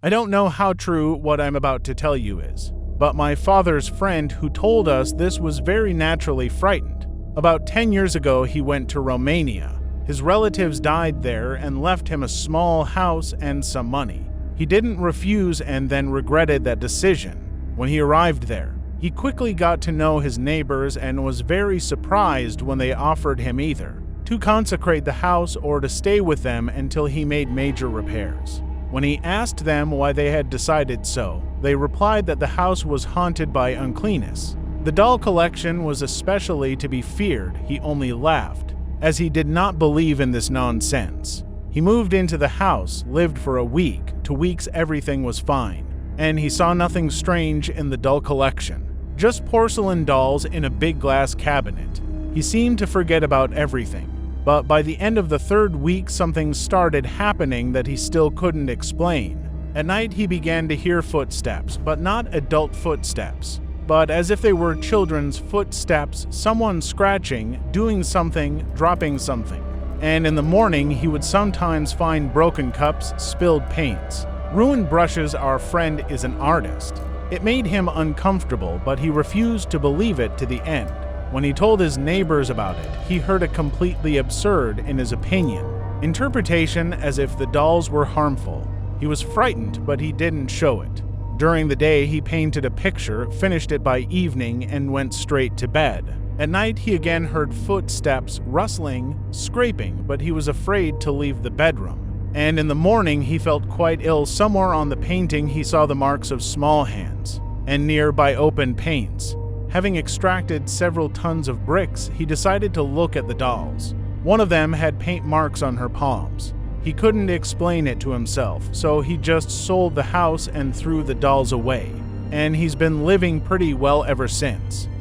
I don't know how true what I'm about to tell you is, but my father's friend who told us this was very naturally frightened. About 10 years ago, he went to Romania. His relatives died there and left him a small house and some money. He didn't refuse and then regretted that decision. When he arrived there, he quickly got to know his neighbors and was very surprised when they offered him either to consecrate the house or to stay with them until he made major repairs. When he asked them why they had decided so, they replied that the house was haunted by uncleanness. The doll collection was especially to be feared. He only laughed, as he did not believe in this nonsense. He moved into the house, lived for a week. 2 weeks everything was fine, and he saw nothing strange in the doll collection. Just porcelain dolls in a big glass cabinet. He seemed to forget about everything. But by the end of the 3rd week, something started happening that he still couldn't explain. At night, he began to hear footsteps, but not adult footsteps, but as if they were children's footsteps, someone scratching, doing something, dropping something. And in the morning, he would sometimes find broken cups, spilled paints, ruined brushes. Our friend is an artist. It made him uncomfortable, but he refused to believe it to the end. When he told his neighbors about it, he heard a completely absurd, in his opinion, interpretation as if the dolls were harmful. He was frightened, but he didn't show it. During the day, he painted a picture, finished it by evening, and went straight to bed. At night, he again heard footsteps, rustling, scraping, but he was afraid to leave the bedroom. And in the morning, he felt quite ill. Somewhere on the painting, he saw the marks of small hands, and nearby open paints. Having extracted several tons of bricks, he decided to look at the dolls. One of them had paint marks on her palms. He couldn't explain it to himself, so he just sold the house and threw the dolls away. And he's been living pretty well ever since.